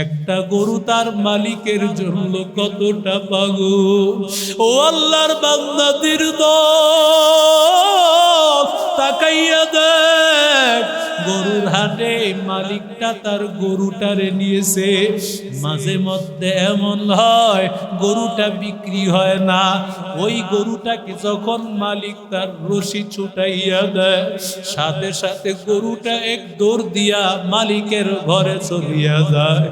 একটা গরু তার মালিকের জন্য কতটা পাগল। ও আল্লাহর বান্দাদের দল, তাকাইয়া দেখ, গরুর হাটে মালিকটা তার গরুটারে নিয়েছে। মাঝে মধ্যে এমন হয় গরুটা বিক্রি হয় না, ওই গরুটাকে যখন মালিক তার রশি ছুটাইয়া দেয়, সাথে সাথে গরুটা এক দৌড় দিয়া মালিকের ঘরে চলিয়া যায়।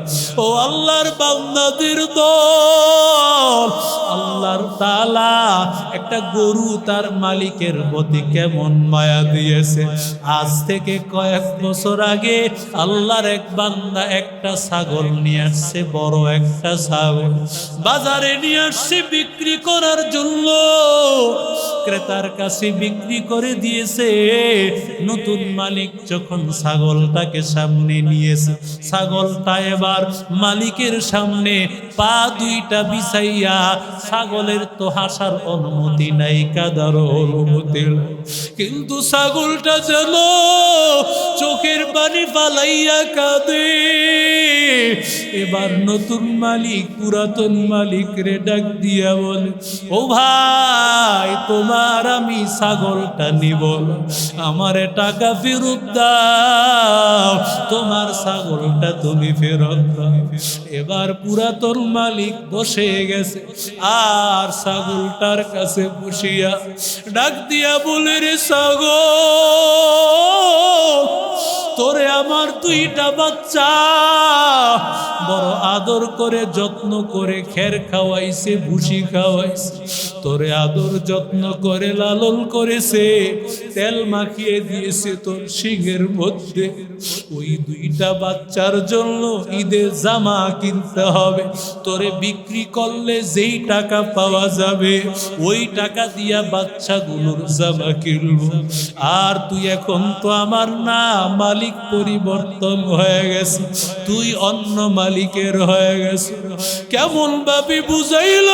ও আল্লাহর বান্দাদের দল, আল্লাহর তাআলা একটা গরু তার মালিকের প্রতি কেমন মায়া দিয়েছে। আজ থেকে কয়েক বছর আগে আল্লাহর এক বান্দা একটা ছাগল নিয়ে আসছে, বড় একটা ছাগল বাজারে নিয়ে আসছে বিক্রি করার জন্য। ক্রেতার কাছে বিক্রি করে দিয়েছে। নতুন মালিক যখন ছাগলটাকে সামনে নিয়েছে, ছাগলটা এবার মালিকের সামনে পা দুইটা বিছাইয়া, ছাগলের তো হাসার অনুমতি নাই, কাদার অনুমতি, কিন্তু ছাগলটা যেন চোখের পানি ফালাইয়া কাঁদে। এবার নতুন মালিক পুরাতন মালিক রে ডাক দিয়া বলে, ও ভাই, তোমার আমি ছাগলটা নিব, আমারে টাকা ফেরত দাও, তোমার ছাগলটা তুমি ফেরত দাও। এবার পুরাতন মালিক বসে গেছে, আর ছাগলটার কাছে বসিয়া ডাক দিয়া বলে, রে ছাগল, তোরে আমার দুইটা বাচ্চা বড় আদর করে যত্ন করে খের খাওয়াইছে, ভুসি খাওয়াইছে, তোরে আদর যত্ন করে লালন করেছে, তেল মাখিয়ে দিয়েছে তোর শিঙের মধ্যে। ওই দুইটা বাচ্চার জন্য ঈদের জামা কিনতে হবে, তোরে বিক্রি করলে যেই টাকা পাওয়া যাবে ওই টাকা দিয়া বাচ্চাগুলোর জামা কিনবো। আর তুই এখন তো আমার না, মালিক পরিবর্তন হয়ে গেছে, তুই অন্য মালিকের হয়ে গেছে। কেমন ভাবে বুঝাইল,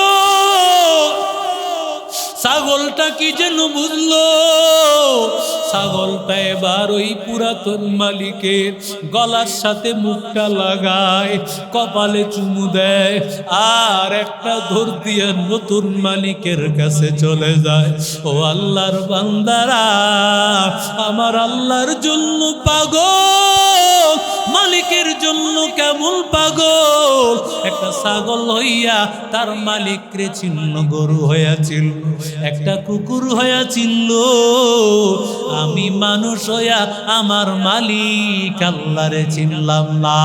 ছাগলটা কি যেন বুঝলো। ছাগলটা এবার ওই পুরাতন মালিকের গলার সাথে মুখটা লাগায়, কপালে চুমু দেয়, আর একটা ধর দিয়ে নতুন মালিকের কাছে চলে যায়। ও আল্লাহর বান্দারা, আমার আল্লাহর জন্য পাগল, মালিকের জন্য কেমন পাগল। একটা ছাগল হইয়া তার মালিক রে চিহ্ন, গরু হইয়া চিনল, একটা কুকুর হইয়া চিনল। আমি মানুষ হইয়া আমার মালিক আল্লাহরে চিনলাম না।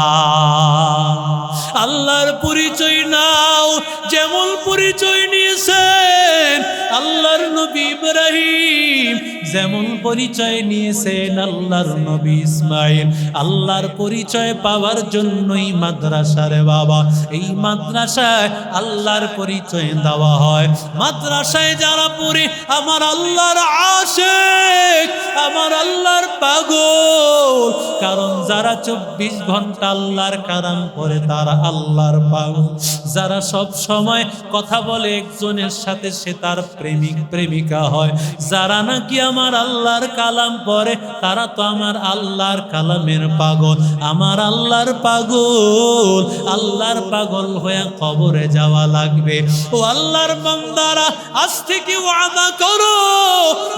আল্লাহর পরিচয় নাও, যেমন পরিচয় নিয়েছেন আল্লাহর নবী ইব্রাহিম, যেমন পরিচয় নিয়েছেন আল্লাহর নবী ইসমাইল। আল্লাহর পরিচয় পাওয়ার জন্যই মাদ্রাসা রে বাবা, এই মাদ্রাসায় আল্লাহর পরিচয় দেওয়া হয়। মাদ্রাসায় যারা পড়ে আমার আল্লাহর আশিক, আমার আল্লাহর পাগল, কারণ যারা 24 ঘন্টা আল্লাহর কালাম পড়ে তারা আল্লাহর পাগল। যারা সব সময় কথা বলে একজনের সাথে সে তার প্রেমিক প্রেমিকা হয়। যারা নাকি আমার আল্লাহর কালাম পড়ে তারা তো আমার আল্লাহর কালামের পাগল। আমার আল্লাহর পাগল, আল্লাহর পাগল হয়ে কবরে যাওয়া লাগবে। ও আল্লাহর বান্দারা, আজ থেকে ওয়াদা করো,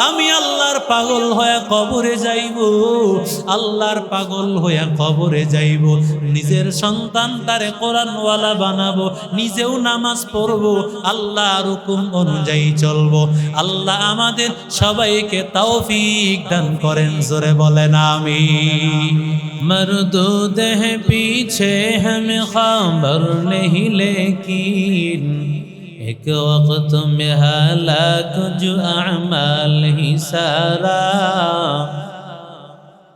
আমি আল্লাহর পাগল হয়ে কবরে যাইব, আল্লাহর পাগল হয়ে কবরে যাইব। নিজের সন্তানটারে কোরআনওয়ালা বানাবো, নিজেও নামাজ পড়বো, আল্লাহর হুকুম অনুযায়ী চলবো। আল্লাহ আমাদের সবাইকে তৌফিক দান করেন, জোরে বলেন আমিন। मरदूद है पीछे हमें खबर नहीं, लेकिन एक वक्त में हालात जो अमाल ही सारा,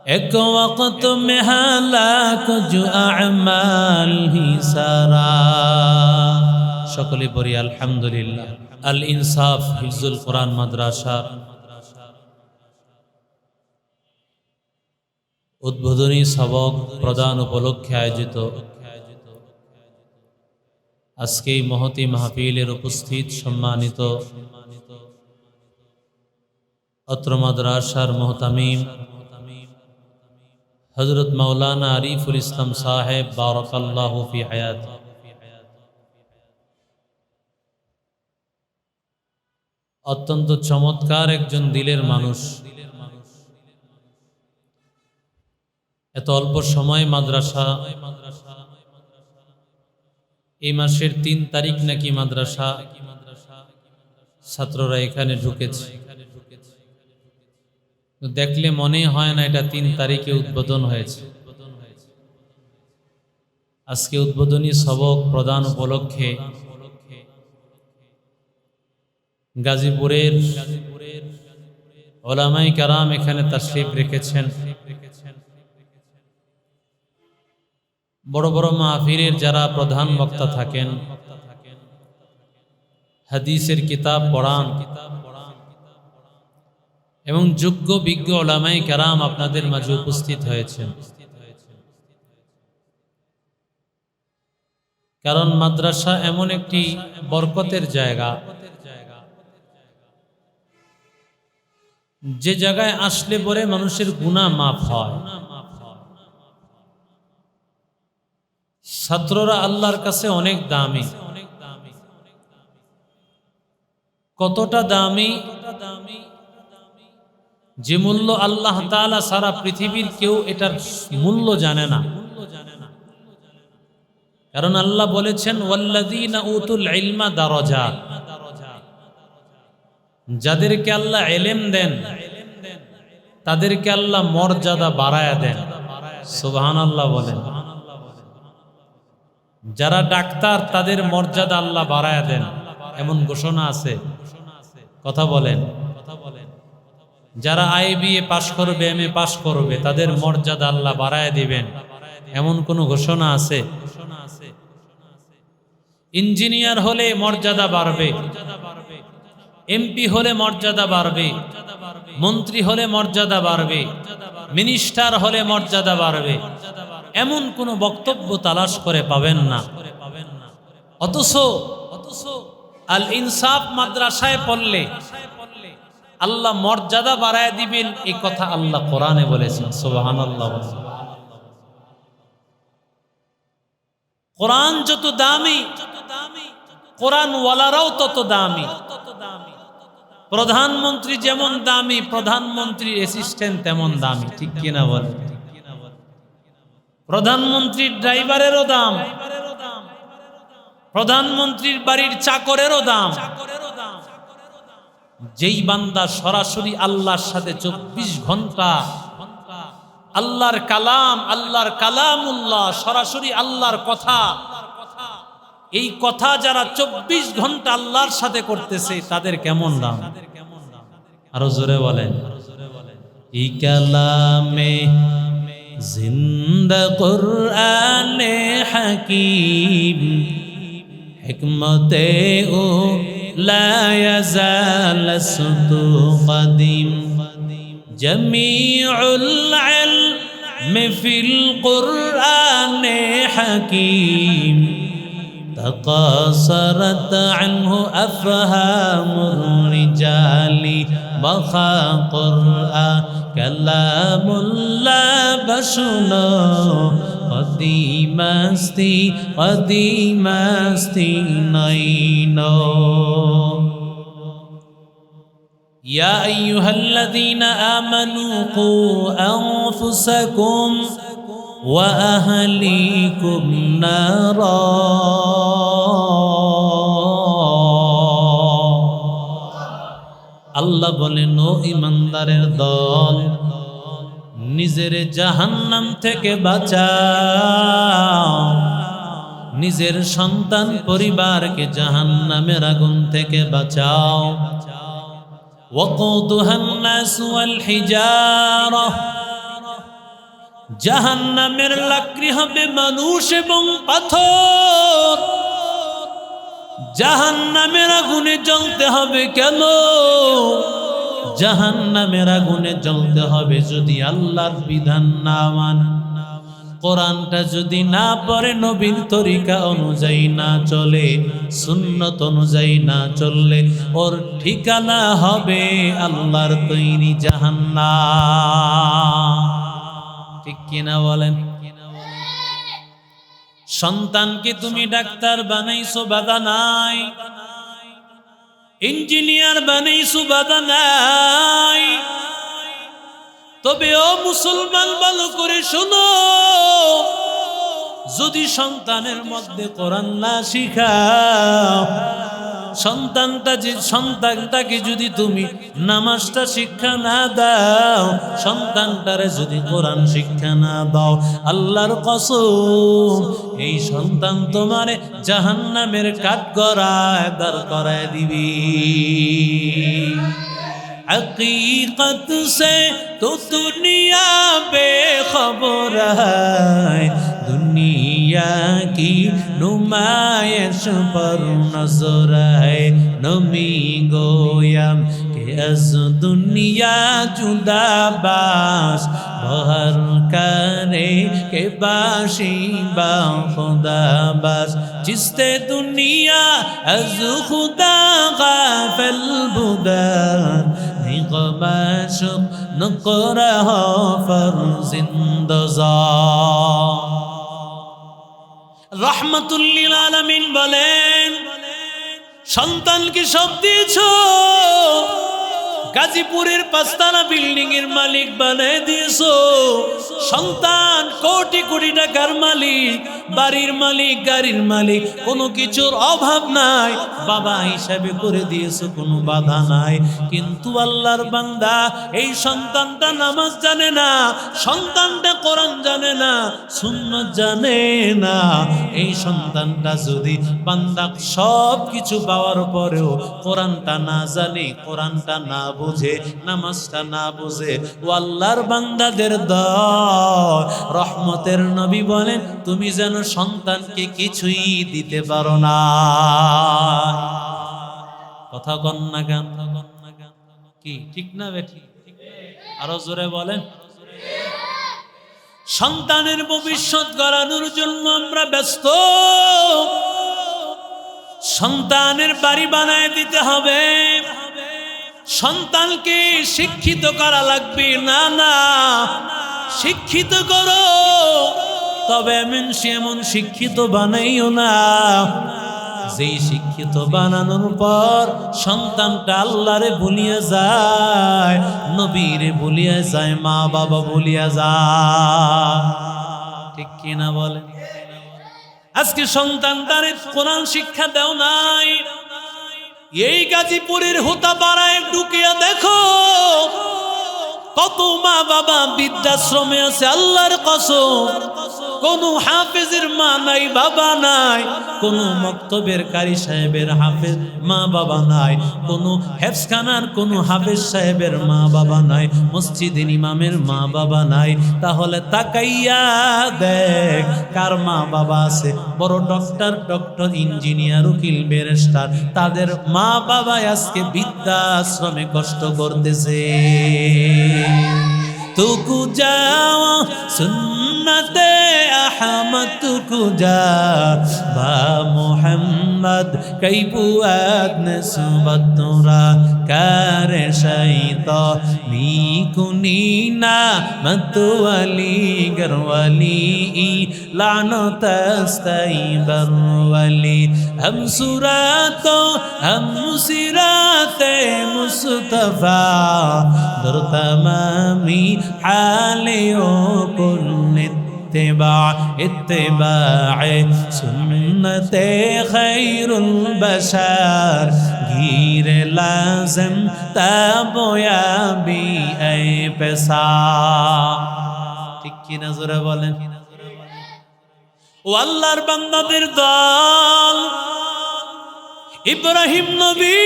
एक वक्त में हालात जो अमाल ही सारा। সকলে পড়ি আলহামদুলিল্লাহ। আল ইনসাফ হিফজুল কোরআন মাদ্রাসা উদ্বোধনী সবক প্রদান উপলক্ষে আয়োজিত আজকে এই মহতি মাহফিলের উপস্থিত সম্মানিত অত্র মাদ্রাসার মুহতামিম হযরত মাওলানা আরিফুল ইসলাম সাহেব বারাকাল্লাহু ফি হায়াতি। অত্যন্ত চমৎকার একজন দিলের মানুষ। এত অল্প সময় মাদ্রাসা, এই মাসের ৩ তারিখ নাকি মাদ্রাসা ছাত্ররা এখানে ঢুকেছে। দেখলে মনে হয় না এটা ৩ তারিখে উদ্বোধন হয়েছে। আজকে উদ্বোধনী সবক প্রদান উপলক্ষে গাজীপুরের উলামায়ে কেরাম এখানে তাশরীফ রেখেছেন। বড় বড় মাহফিলের যারা প্রধান বক্তা থাকেন, হাদিসের কিতাব পড়ান এবং যোগ্য বিজ্ঞ উলামায়ে কেরাম আপনাদের মাঝে উপস্থিত হয়েছেন। কারণ মাদ্রাসা এমন একটি বরকতের জায়গা, যে জায়গায় আসলে পরে মানুষের গুনাহ মাফ হয়। ছাত্ররা আল্লাহর কাছে অনেক দামি। কতটা দামি, যে মূল্য আল্লাহ তাআলা সারা পৃথিবীর কেউ এটার মূল্য জানে না। কারণ আল্লাহ বলেছেন ওয়াল্লাযীনা উতুল ইলমা দারাজাত, যাদেরকে আল্লাহ ইলম দেন তাদেরকে আল্লাহ মর্যাদা বাড়ায়া দেন। সুবহানাল্লাহ বলেন। যারা ডাক্তার তাদের মর্যাদা আল্লাহ বাড়ায়া দেন, এমন ঘোষণা আছে। কথা বলেন। যারা IBA পাশ করবে, MA পাশ করবে, তাদের মর্যাদা আল্লাহ বাড়ায়া দিবেন, এমন কোন ঘোষণা আছে? ইঞ্জিনিয়ার হলে মর্যাদা বাড়বে, MP হলে মর্যাদা বাড়বে, মন্ত্রী হলে মর্যাদা বাড়বে, মিনিস্টার হলে মর্যাদা বাড়বে, এমন কোন বক্তব্য তালাশ করে পাবেন না। অথচ আল ইনসাফ মাদ্রাসায় পড়লে আল্লাহ মর্যাদা বাড়ায় দিবেন, এই কথা আল্লাহ কোরআনে বলেছেন। সুবহানাল্লাহ। কোরআন যত দামি, কোরআন ওয়ালারাও তত দামি। প্রধানমন্ত্রী যেমন দামি, প্রধানমন্ত্রীর অ্যাসিস্ট্যান্ট তেমন দামি। ঠিক কিনা বলেন? প্রধানমন্ত্রীর ড্রাইভারেরও দাম, প্রধানমন্ত্রীর বাড়ির চাকরেরও দাম। যেই বান্দা সরাসরি আল্লাহর সাথে 24 ঘন্টা আল্লাহর কালাম, আল্লাহর কালামুল্লাহ, সরাসরি আল্লাহর কথা, এই কথা যারা 24 ঘন্টা আল্লাহর সাথে করতেছে, তাদের কেমন দাম? আরো জোরে বলেন। এই কালামে জিন্দা কুরআনে হাকিম, হিকমতে ও লা ইয়াজাল সুতু কদিম, জামিউল ইলম ফিল কুরআনে হাকিম, تقاصرت عنه أفهام الرجال بخا قرآن كلام الله بشنو قديم استی نينو يا أيها الذين آمنوا قوا أنفسكم وأهليكم نارا আল্লাহ বলেন, ও ইমানদারের দল, নিজের জাহান্নাম থেকে বাঁচাও, নিজের সন্তান পরিবারকে জাহান্নামের আগুন থেকে বাঁচাও। ওয়াকুদুহান নাস ওয়াল হিজারা, জাহান্নামের লাকড়ি হবে মানুষ এবং পাথর। জাহান্নামের আগুনে জ্বলতে হবে কেন? জাহান্নামের আগুনে জ্বলতে হবে যদি আল্লাহর বিধান না মানে, কোরআনটা যদি না পড়ে, নবীর তরিকা অনুযায়ী না চলে, সুন্নত অনুযায়ী না চললে, ওর ঠিকানা হবে আল্লাহর তৈরি জাহান্নাম। ঠিক কিনা বলেন? সন্তানকে তুমি ডাক্তার বানাইছো, বাধা নাই। ইঞ্জিনিয়ার বানাইছো, বাধা নাই। তবে ও মুসলমান, ভালো করে শোনো, যদি সন্তানের মধ্যে কোরআন না শিখাও, সন্তানটাকে যদি তুমি নামাজটা শিক্ষা না দাও, সন্তানটারে যদি কোরআন শিক্ষা না দাও, আল্লাহর কসম এই সন্তান তোমারে জাহান্নামের কাঠগড়ায় দাঁড় করায় দিবি। हकीकत से तो दुनिया बेखबर है, दुनिया की नुमाइश पर नजर है। नमी गोयम के अज दुनिया जुदा बास बहर करे के बाशी बा खुदा बस, जिसते दुनिया अज खुदा गाफिल बुदार निगमाशुक नकरह फरजिंदजा। রহমাতুল্লিল আলামিন বলেন, সন্তানকে সব দিয়েছো, গাজীপুরের 5 তলা বিল্ডিং এর মালিক বানায় দিয়েছো। সন্তান কোটি কোটি টাকার মালিক, বাড়ির মালিক, গাড়ির মালিক, কোনো কিছুর অভাব নাই, বাবা হিসাবে করে দিয়েছো, কোনো বাধা নাই। কিন্তু আল্লাহর বান্দা, এই সন্তানটা নামাজ জানে না, সন্তানটা কোরআন জানে না, সুন্নাত জানে না। এই সন্তানটা যদি বান্দা সব কিছু পাওয়ার পরেও কোরআনটা না জানে, কোরআনটা না বুঝে, নামাজটা না বুঝে, ও আল্লাহর বান্দাদের দল। রহমতের নবী বলেন, তুমি যেন সন্তানকে কিছুই দিতে পারো না। কথা কন না গান কি ঠিক না বেঠি? আরো জোরে বলেন। সন্তানের ভবিষ্যৎ গড়ানোর জন্য আমরা ব্যস্ত। সন্তানের বাড়ি বানায় দিতে হবে, সন্তানকে শিক্ষিত করা লাগবে। না না, শিক্ষিত করো, তবে এমন শিক্ষিত বানাইও না যেই শিক্ষিত বানানোর পর সন্তানটা আল্লাহরে ভুলিয়ে যায়, নবীরে ভুলিয়ে যায়, মা বাবা ভুলিয়ে যায়। ঠিক কিনা বলে? আজকে সন্তানটারে কোরআন শিক্ষা দেও নাই। এই গাজীপুরের হোতাপাড়ায় ঢুকিয়া দেখো, কত মা বাবা বৃদ্ধাশ্রমে আছে। আল্লাহর কসম, কোনো হাফেজের মা নাই, বাবা নাই, কোনো মক্তবের কারি সাহেবের হাফেজ মা বাবা নাই, কোনো হেফজখানার কোনো হাফেজ সাহেবের মা বাবা নাই, মসজিদের ইমামের মা বাবা নাই। তাহলে তাকাইয়া দেখ কার মা বাবা আছে। বড় ডক্টর, ইঞ্জিনিয়ার, উকিল, ব্যারিস্টার, তাদের মা বাবা আজকে বৃদ্ধাশ্রমে কষ্ট করতেছে। তুকু যাওয়া সুন্নতে আহমদ, তুকু যা বা মোহাম্মদ কই বুয়াদ নসবতরা কারে শাইত মিকুনিনা মতওয়ালি গরওয়ালি লানত আস্তাইবার ওয়ালি हम सुरातो हम सिराते मुस्तफा दर तमामी हालियो कुल इत्तिबा सुन्नते खैरुल बशर गीर लाज़िम ताबोया भी ऐ पैसा। ठीक की नजर बोलें। ও আল্লাহর বান্দাদের দল, ইব্রাহিম নবী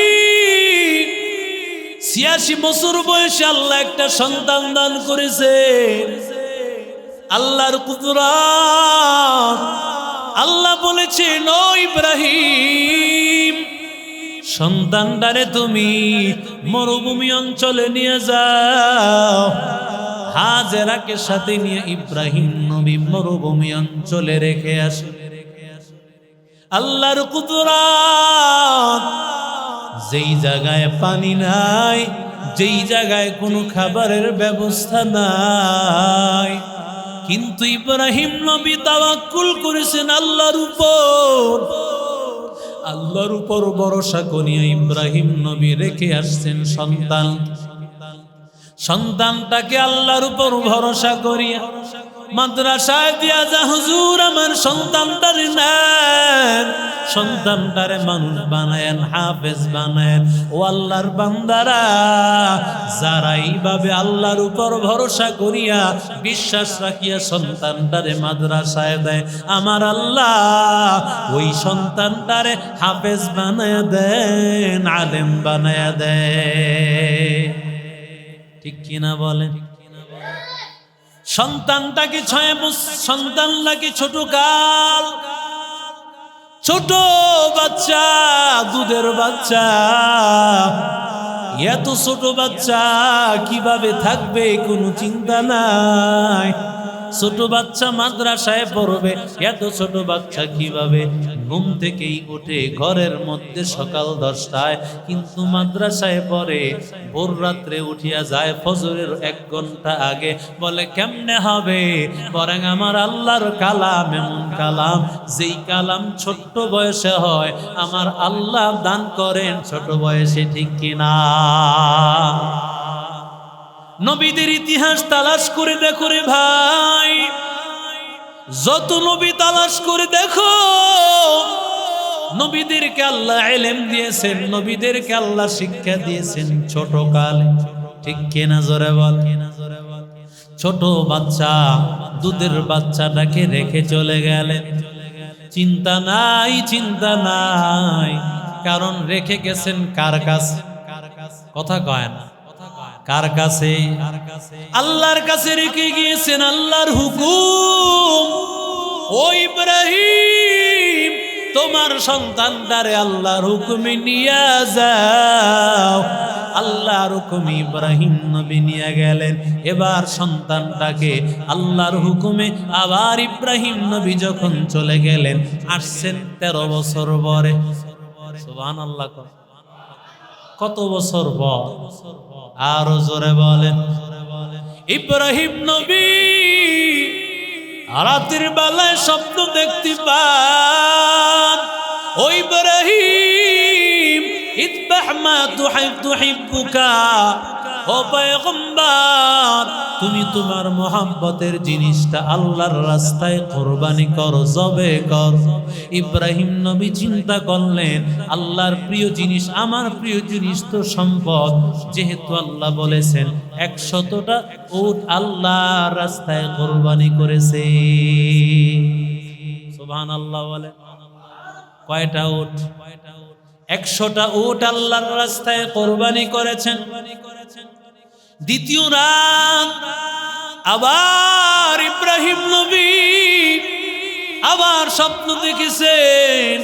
৮৬ বছর বয়সে আল্লাহ একটা সন্তান দান করেছে। আল্লাহর কুদরত, আল্লাহ বলেছেন, ও ইব্রাহিম, সন্তানটারে তুমি মরুভূমি অঞ্চলে নিয়ে যাও। হাজেরাকে সাথে নিয়ে ইব্রাহিম নবী মরুভূমি অঞ্চলে রেখে আসে। আল্লাহর কুদরত, যেই জায়গায় পানি নাই, যেই জায়গায় কোনো খাবারের ব্যবস্থা নাই, কিন্তু ইব্রাহিম নবী তাওয়াক্কুল করেছেন আল্লাহর উপর। আল্লাহর উপর ভরসা করিয়া ইব্রাহিম নবী রেখে আসছেন সন্তান। সন্তানটাকে আল্লাহর উপর ভরসা করিয়া মাদ্রাসায় দিয়া যা, হুজুর আমার সন্তানটারে নেন, সন্তানটারে মানুষ বানায়েন, হাফেজ বানায়েন। ও আল্লাহর বান্দারা, যারা এইভাবে আল্লাহর উপর ভরসা করিয়া বিশ্বাস রাখিয়া সন্তানটারে মাদ্রাসায় দেয়, আমার আল্লাহ ওই সন্তানটারে হাফেজ বানায়া দেন, আলেম বানায়া দেয়। ঠিক কিনা বলেন? সন্তানটাকে সন্তান লাগে ছোট কাল, ছোট বাচ্চা, দুধের বাচ্চা। এত ছোট বাচ্চা কিভাবে থাকবে কোনো চিন্তা নাই। ছোট বাচ্চা মাদ্রাসায় পড়বে, এত ছোট বাচ্চা কিভাবে ঘুম থেকেই উঠে ঘরের মধ্যে সকাল 10টায়, কিন্তু মাদ্রাসায় পড়ে ভোর রাত্রে উঠিয়া যায় ফজরের 1 ঘন্টা আগে। বলে কেমনে হবে? বরং আমার আল্লাহর কালাম এমন কালাম, যেই কালাম ছোট্ট বয়সে হয়, আমার আল্লাহ দান করেন ছোট বয়সে। ঠিক কিনা? নবীদের ইতিহাস তালাশ করে দেখো রে ভাই, যত নবী তালাশ করে দেখো, নবীদেরকে আল্লাহ ইলম দিয়েছেন, নবীদেরকে আল্লাহ শিক্ষা দিয়েছেন ছোট কালে। ঠিক কিনা? জোরে বল। ছোট বাচ্চা, দুধের বাচ্চাটাকে রেখে চলে গেলেন। চিন্তা নাই, চিন্তা নাই, কারণ রেখে গেছেন কার কাছে? কথা কয় না, কার কাছে? আল্লাহর কাছে রেখে গিয়েছেন। আল্লাহর হুকুম, ও ইব্রাহিম তোমার সন্তানটারে আল্লাহর হুকুমে নিয়ে যাও। আল্লাহর হুকুমে ইব্রাহিম নবী নিয়ে গেলেন। এবার সন্তানটাকে আল্লাহর হুকুমে আবার ইব্রাহিম নবী যখন চলে গেলেন, আসছেন 13 বছর পরে। সুবহানাল্লাহ। কত বছর পর? আরো জোরে বলেন। ইব্রাহিম নবী রাতের বেলায় স্বপ্ন দেখতে পান, ও ইব্রাহিম ইতবাহ মা তুহিব্বুকা, ও পয়গম্বর তুমি তোমার মোহাব্বতের জিনিসটা আল্লাহর রাস্তায় কোরবানি করো, জবে কর। ইব্রাহিম নবী চিন্তা করলেন, আল্লাহর প্রিয় জিনিস, আমার প্রিয় জিনিস তো সম্পদ। যেহেতু আল্লাহ বলেছেন 100টা উট আল্লাহর রাস্তায় কোরবানি করেছে। সুবহানাল্লাহ বলে। কয়টা উট? 100টা উট আল্লাহর রাস্তায় কোরবানি করেছেন। দ্বিতীয় রাত আবার ইব্রাহিম নবী আবার স্বপ্ন দেখেছেন,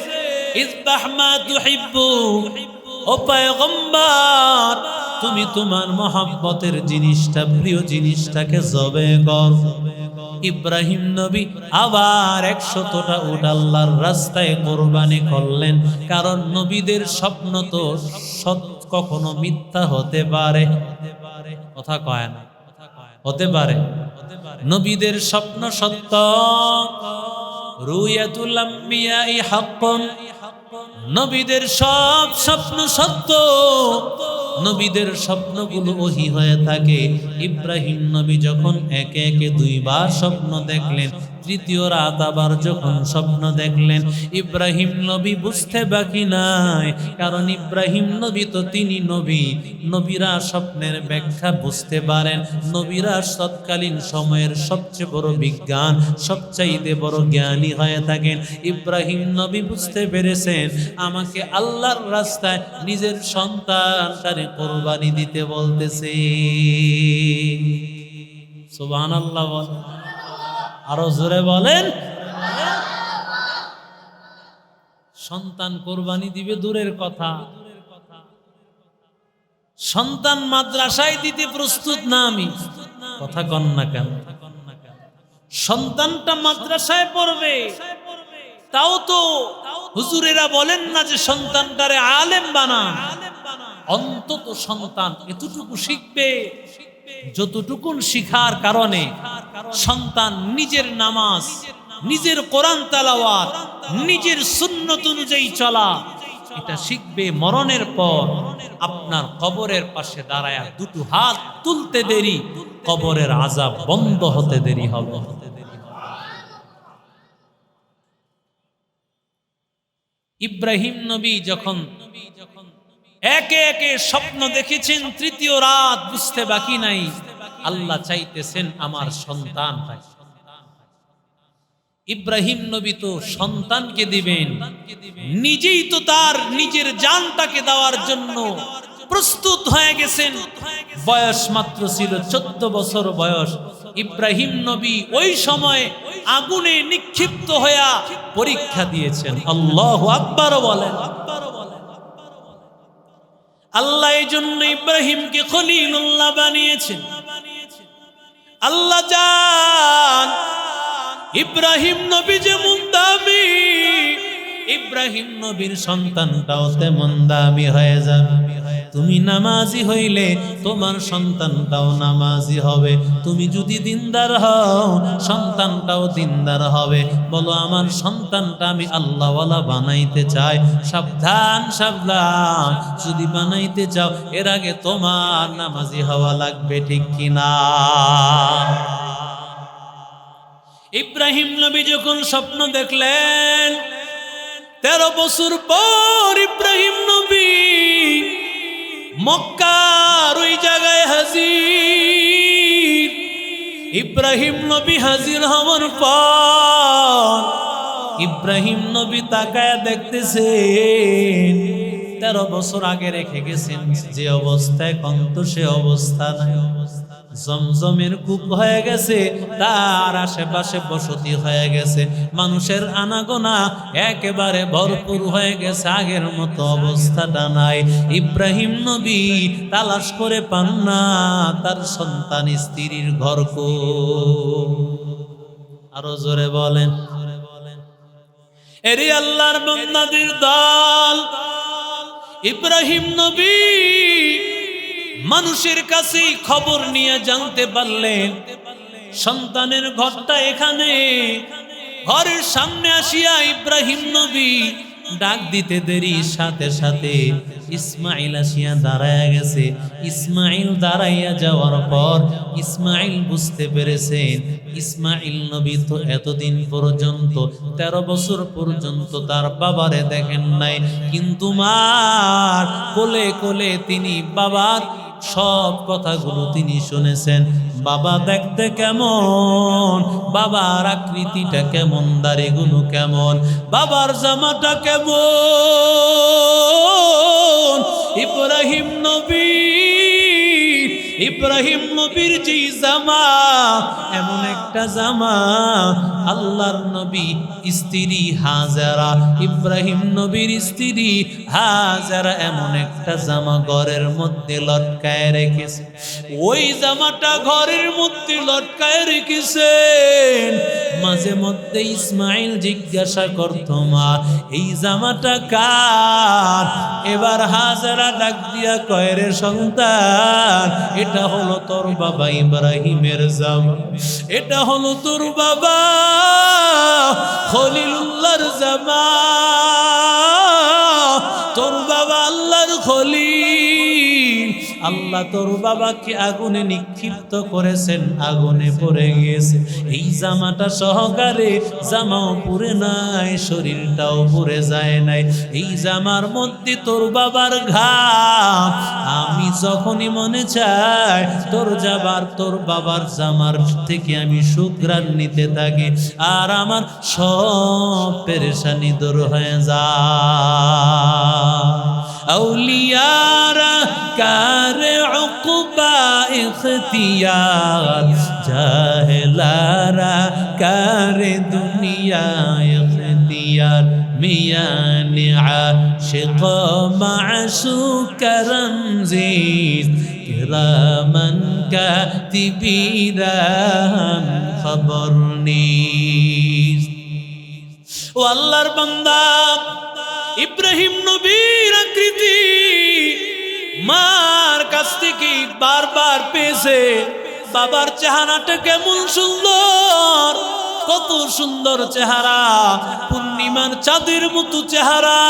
ইযবাহ মা তুহিব্বু, ও পয়গম্বর তুমি তোমার মহব্বতের জিনিসটা, প্রিয় জিনিসটাকে জবে কর। ইব্রাহিম নবী আবার 100টা উট আল্লাহর রাস্তায় কোরবানি করলেন। কারণ নবীদের স্বপ্ন তো কখনো মিথ্যা হতে পারে। কথা কয় না, হতে পারে। নবীদের স্বপ্ন সত্য। রুয়াতুল আম্বিয়াই হাক্কুন, নবীদের সব স্বপ্ন সত্য। নবীদের স্বপ্নগুলো ওহী হয়ে থাকে। ইব্রাহিম নবী যখন একে একে 2 বার স্বপ্ন দেখলেন, তৃতীয় রাত আবার যখন স্বপ্ন দেখলেন, ইব্রাহিম নবী বুঝতে বাকি নাই। কারণ ইব্রাহিম নবী তো তিনি নবী, নবীরা স্বপ্নের ব্যাখ্যা বুঝতে পারেন। নবীরা তৎকালীন সময়ের সবচেয়ে বড় বিজ্ঞান, সবচাইতে বড় জ্ঞানী হয়ে থাকেন। ইব্রাহিম নবী বুঝতে পেরেছেন, আমাকে আল্লাহর রাস্তায় নিজের সন্তানটারে কোরবানি দিতে বলতেছে। সুবহানাল্লাহ বল, আরো জোরে বলেন। সন্তান কোরবানি দিবে দূরের কথা, সন্তান মাদ্রাসায় দিতে প্রস্তুত না। আমি কথা কন না কেন? সন্তানটা মাদ্রাসায় পড়বে, তাও তো হুজুরেরা বলেন না যে সন্তানটারে আলেম বানান। অন্তত সন্তান এতটুকু শিখবে, যতটুকুন শিখার কারণে সন্তান নিজের নামাজ, নিজের কোরআন তেলাওয়াত, নিজের সুন্নত অনুযায়ী চলা এটা শিখবে। মরণের পর আপনার কবরের পাশে দাঁড়ায়া দুটো হাত তুলতে দেরি, কবরের আযাব বন্ধ হতে দেরি হবে। ইব্রাহিম নবী যখন একে একে স্বপ্ন দেখেছেন, তৃতীয় রাত বুঝতে বাকি নাই, আল্লাহ চাইতেছেন আমার সন্তান। ইব্রাহিম নবী তো সন্তানকে দিবেন, নিজেই তো তার নিজের জানটাকে দেওয়ার জন্য প্রস্তুত হয়ে গেছেন। বয়স মাত্র ছিল 14 বছর বয়স। ইব্রাহিম নবী ওই সময় আগুনে নিক্ষিপ্ত হইয়া পরীক্ষা দিয়েছেন। আল্লাহু আকবার বলেন। আল্লাহ এই জন্য ইব্রাহিমকে খলিলুল্লাহ বানিয়েছেন। আল্লাহ জান ইব্রাহিম নবী যেমন দামি, ইব্রাহিম নবীর সন্তানটাও তেমন দামি হয়ে যাবে। তুমি নামাজি হইলে তোমার সন্তানটাও নামাজি হবে। তুমি যদি দিনদার হও সন্তানটাও দিনদার হবে। বলো আমার সন্তানটা আমি আল্লাহওয়ালা বানাইতে চাই। সাবধান সাবধান, যদি বানাইতে চাও এর আগে তোমার নামাজি হওয়া লাগবে, ঠিক কিনা? ইব্রাহিম নবী যখন স্বপ্ন দেখলেন, 13 বছর পর ইব্রাহিম নবী মক্কার ওই জায়গায় হাজির। ইব্রাহিম নবী হাজির হওয়ার পর ইব্রাহিম নবী তাকায় দেখতেছেন 13 বছর আগে রেখে গেছেন যে অবস্থায়, কন্ত সে অবস্থা নাই। জমজমের কূপ হয়ে গেছে, তার আশেপাশে বসতি হয়ে গেছে, মানুষের আনাগোনা একেবারে ভরপুর হয়ে গেছে, আগের মতো অবস্থাটা নাই। ইব্রাহিম নবী তালাশ করে পান না তার সন্তান স্ত্রীর ঘর কো। আরো জোরে বলেন। এরে আল্লাহর বান্দাদের দল, ইব্রাহিম নবী মানুষের কাছে খবর নিয়ে জানতে পারলেন সন্তানের ঘরটা এখানে। ঘরের সামনে আসিয়া ইব্রাহিম নবী ডাক দিতে দেরি, সাথে সাথে ইসমাইল আসিয়া দাঁড়ায়া গেছে। ইসমাইল দাঁড়াইয়া যাওয়ার পর ইসমাইল বুঝতে পেরেছেন ইসমাইল নবী তো এতদিন পর্যন্ত 13 বছর পর্যন্ত তার বাবারে দেখেন নাই, কিন্তু মার কোলে কোলে তিনি বাবার সব কথাগুলো তিনি শুনেছেন। বাবা দেখতে কেমন, বাবার আকৃতিটা কেমন, দাড়িগুলো কেমন, বাবার জামাটা কেমন। ইব্রাহিম নবীর যেই জামা, এমন একটা জামা আল্লাহর নবী স্ত্রী হাজেরা, ইব্রাহিম নবীর স্ত্রী হাজেরা এমন একটা জামা ঘরের মধ্যে লটকায় রেখেছে। ওই জামাটা ঘরের মধ্যে লটকায় রেখেছেন। মাঝে মধ্যে ইসমাইল জিজ্ঞাসা করত, মা এই জামাটা কার? এবার হাজেরা ডাক দিয়া কয়, রে সন্তান, এটা হলো তোর বাবা ইব্রাহিমের জামা, এটা হলো তোর বাবা খলিলুল্লাহর জামা। তোর বাবা আল্লাহর খলিল, আল্লাহ তোর বাবাকে আগুনে নিক্ষিপ্ত করেছেন, আগুনে পড়ে গিয়েছে। এই জামাটা সহকারে জামাও পুড়ে নাই, শরীরটাও পুড়ে যায় নাই। এই জামার মধ্যে তোর বাবার ঘাম। আমি যখনই মনে চাই তোর বাবার জামার থেকে আমি সুঘ্রাণ নিতে থাকি, আর আমার সব পেরেশানি দূর হয়ে যায়। আউলিয়ারা কারে উকবা ইখতিয়ার, জাহেলারা কারে দুনিয়া ইখতিয়ার। মিয়ানে আশিক মাশুক রমজিদ, কিরামান কাতিবিরা খবর নিস। ও আল্লাহর বান্দা, ইব্রাহিম নবীর আকৃতি মার কাছ থেকে বারবার পেয়েছে, বাবার চেহারাটা কেমন সুন্দর, কত সুন্দর চেহারা, পূর্ণিমার চাঁদের মতো চেহারা।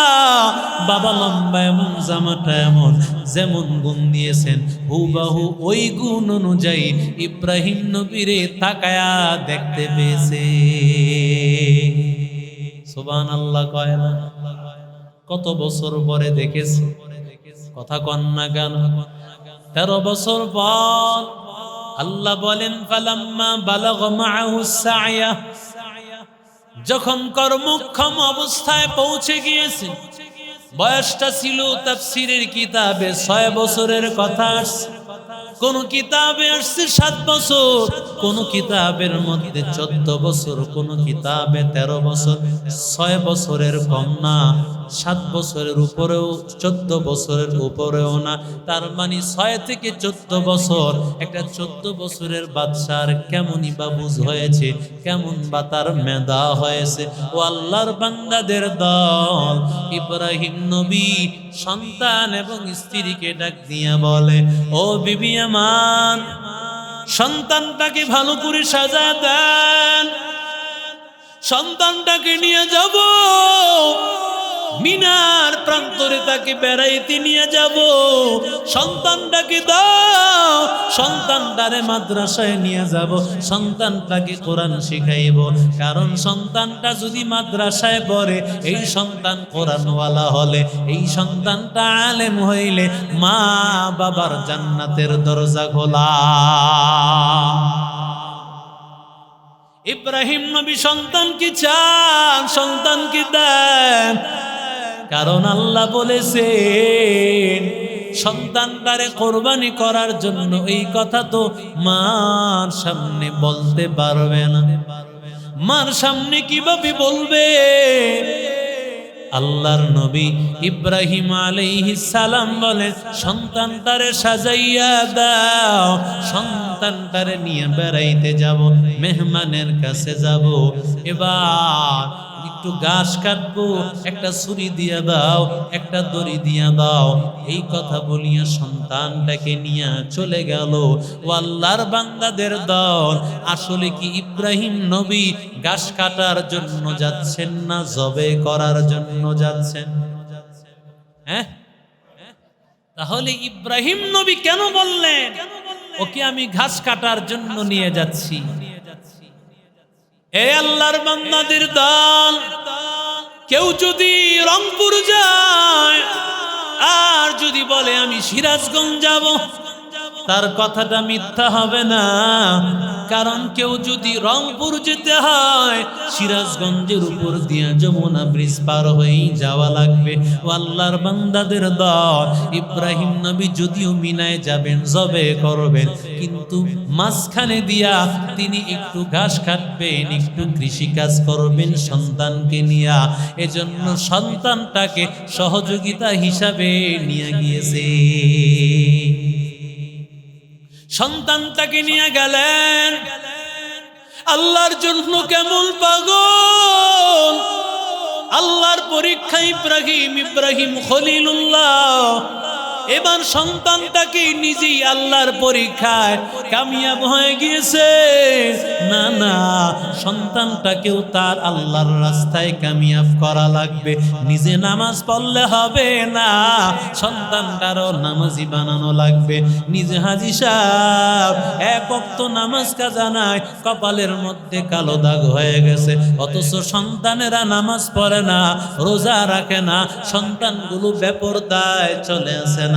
বাবা লম্বা এমন, জামাটা এমন, যেমন গুণ দিয়েছেন হুবাহু ওই গুণ অনুযায়ী ইব্রাহিম নবীরে তাকায়া দেখতে পেয়েছে। সুবহানাল্লাহ কয় না? কত বছর পরে দেখেছে, কথা কন না কেন? 13 বছর পর আল্লাহ বলেন ফালাম্মা বালাগা মাআহু সা'য়া, যখন কর্মক্ষম অবস্থায় পৌঁছে গিয়েছে, বয়সটা ছিল তাফসীরের কিতাবে 6 বছরের কথা আসছে, কোন কিতাবে আসছে 7 বছর, কোন কিতাবের মধ্যে 14 বছর, কোন কিতাবে 13 বছর। 6 বছরের কম না, 7 বছরের উপরেও, 14 বছরের উপরেও না। তার মানে 6 থেকে 14 বছর। একটা 14 বছরের বাদশার কেমনই বা বুঝ হয়েছে, কেমন বা তার মেধা হয়েছে। ও আল্লাহর বান্দাদের দল, ইব্রাহিম নবী সন্তান এবং স্ত্রীকে ডাক দিয়া বলে, ও বিবি আমার, সন্তানটাকে ভালো করে সাজা দেন, সন্তানটাকে নিয়ে যাব মিনার প্রান্তরে, তাকে বেড়াইতে নিয়ে যাব, সন্তানটাকে দাও, সন্তানটারে মাদ্রাসায় নিয়ে যাব, সন্তানটাকে কোরআন শিখাইব। কারণ সন্তানটা যদি মাদ্রাসায় পড়ে, এই সন্তান কোরআনওয়ালা হলে, এই সন্তানটা আলেম হইলে মা বাবার জান্নাতের দরজা খোলা। ইব্রাহিম নবী সন্তান কি চান, সন্তান কি দেন? কারণ আল্লাহ বলেছেন সন্তানটারে কোরবানি করার জন্য। এই কথা তো মার সামনে বলতে পারবে না, মার সামনে কিভাবে বলবে? আল্লাহর নবী ইব্রাহিম আলাইহিস সালাম বলেন, সন্তানটারে সাজাইয়া দাও, সন্তানটারে নিয়ে বেড়াইতে যাব, মেহমানের কাছে যাব, এবার একটু ঘাস কাটবো, একটা ছুরি দিয়া দাও, একটা দড়ি দিয়া দাও। এই কথা বলিয়া সন্তানটাকে নিয়ে চলে গেল। ও আল্লাহর বান্দাদের দল, আসলে কি ইব্রাহিম নবী ঘাস কাটার জন্য যাচ্ছেন না জবে করার জন্য যাচ্ছেন? হ্যাঁ, তাহলে ইব্রাহিম নবী কেন বললেন ওকে আমি ঘাস কাটার জন্য নিয়ে যাচ্ছি? এ আল্লাহর বান্দাদের দল, কেউ যদি রংপুর যায় আর যদি বলে আমি সিরাজগঞ্জ যাব, তার কথাটা মিথ্যা হবে না। কারণ কেউ যদি রংপুর যেতে হয়, সিরাজগঞ্জের উপর দিয়ে যমুনা ব্রিজ পার হয়েই যাওয়া লাগবে। ও আল্লাহর বান্দাদের দল, ইব্রাহিম নবী যদিও মিনায় যাবেন, জবে করবেন, কিন্তু মাঝখানে দিয়া তিনি একটু ঘাস কাটবেন, একটু কৃষিকাজ করবেন সন্তানকে নিয়া। এজন্য সন্তানটাকে সহযোগিতা হিসাবে নিয়ে গিয়েছে। সন্তানটাকে নিয়ে গেলেন। আল্লাহর জন্য কেমন পাগল! আল্লাহর পরীক্ষা ইব্রাহিম খলিলুল্লাহ। এবার সন্তানটাকে নিজেই আল্লাহর পরীক্ষায় কামিয়াব হয়ে গিয়েছে। না না, সন্তানটাকেও তার আল্লাহর রাস্তায় কামিয়াব করা লাগবে। নিজে নামাজ পড়লে হবে না, সন্তানটারও নামাজি বানানো লাগবে। নিজে হাজি সাহেব এক ওয়াক্ত নামাজ কাজা নাই, কপালের মধ্যে কালো দাগ হয়ে গেছে, অথচ সন্তানেরা নামাজ পড়ে না, রোজা রাখে না, সন্তানগুলো বেপরদায় চলে আসে না।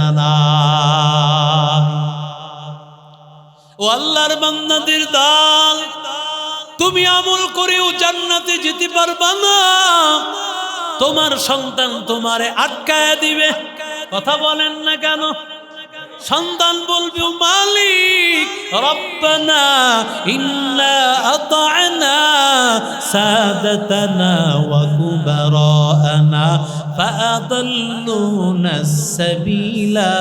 ও আল্লাহর বান্দাদের দল, তুমি আমল করেও জান্নাতে যেতে পারবা না, তোমার সন্তান তোমারে আটকায়া দিবে। কথা বলেন না কেন? সন্তান বলবে, মালিক রব্বানা ইন্না আতা'না সাদাতানা ওয়া কুবারানা ফাআদাল্লুনা সাবিলা।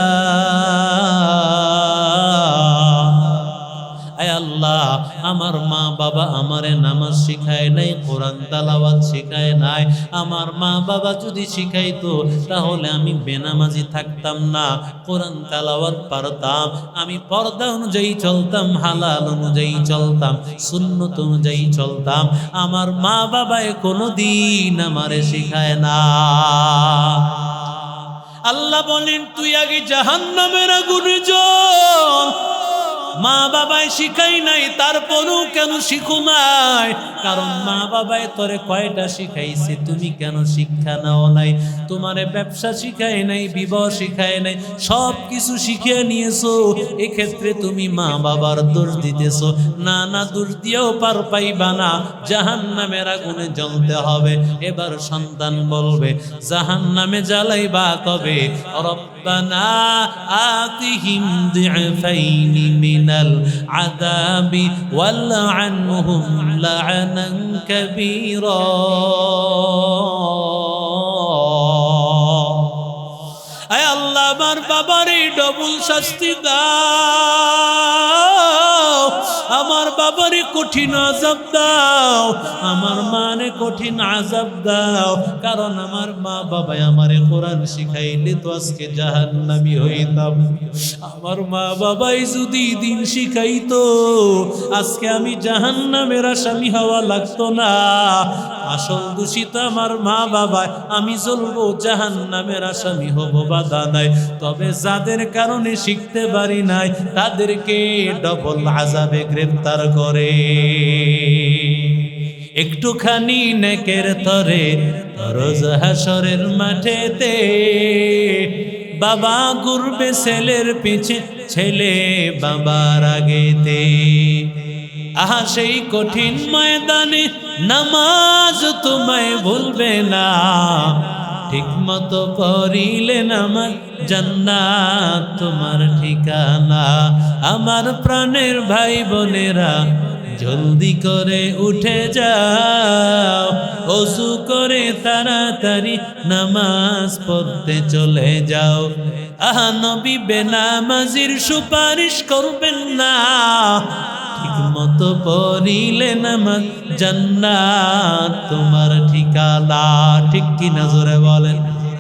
আয় আল্লাহ, আমার মা বাবা আমারে নামাজ শিখায় নাই, কোরআন তেলাওয়াত শিখায় নাই। আমার মা বাবা যদি শিখাইতো তাহলে আমি বেনামাজি থাকতাম না, কোরআন তেলাওয়াত পারতাম, আমি পর্দা অনুযায়ী চলতাম, হালাল অনুযায়ী চলতাম, সুন্নত অনুযায়ী চলতাম। আমার মা বাবায় কোনোদিন আমারে শিখায় না। আল্লাহ বলেন, তুই আগে জাহান্নামের আগুনে জ্বল। মা বাবায় শিখাই নাই, তারপরেও কেন শিখো নাই? কারণ মা বাবায় তোরে কয়টা শিখাইছে, তুমি কেন শিক্ষা নাও নাই? তোমারে ব্যবসা শিখায় নাই, বিবাহ শিখায় নাই, সব কিছু শিখিয়ে নিয়েছো। এক্ষেত্রে তুমি মা বাবার দোষ দিতেছো। না না, দোষ দিয়েও পার পাইবা না, জাহান্নামের আগুনে জ্বলতে হবে। এবার সন্তান বলবে, জাহান্নামে জ্বালাইবা কবে? রব্বানা আতিহিম দি'ফাইনি মিনাল আযাবি ওয়ালআনহুম লা'নান কাবীরা। আয় আল্লাহ, আমার বাবারে ডবল শাস্তি দাও, আমার বাবারে কঠিন আযাব দাও, আমার মারে কঠিন আযাব দাও। কারণ আমার মা বাবা আমারে কোরআন শিখাইলে তো আজকে জাহান্নামী হইতাম। আমার মা বাবাই যদি দিন শিখাইতো, আজকে আমি জাহান্নামের আসামি হওয়া লাগতো না। আসল দূষিত আমার মা বাবা, আমি জ্বলবো, জাহান্নামের আসামি হব বাধা নাই। তবে যাদের কারণে শিখতে পারি নাই, তাদেরকে ডবল আযাবে গ্রেফতার করে। একটুখানি নেকের তরে রোজ হাসরের মাঠেতে, বাবা ঘুরবে ছেলের পিছে, ছেলে বাবার আগেতে। আহা সেই কঠিন ময়দানে নামাজ তোমায় ভুলবে না, ঠিক মতো পড়িলে নামাজ জান্নাত তোমার ঠিকানা। আমার প্রাণের ভাই বোনেরা, জলদি করে উঠে যাও, ওযু করে তাড়াতাড়ি নামাজ পড়তে চলে যাও। আহা নবী বেনামাজির সুপারিশ করবেন না, ঠিক মতো পড়িলে নামাজ জান্নাত তোমার ঠিকানা। ঠিক কি না জোরে বলেন?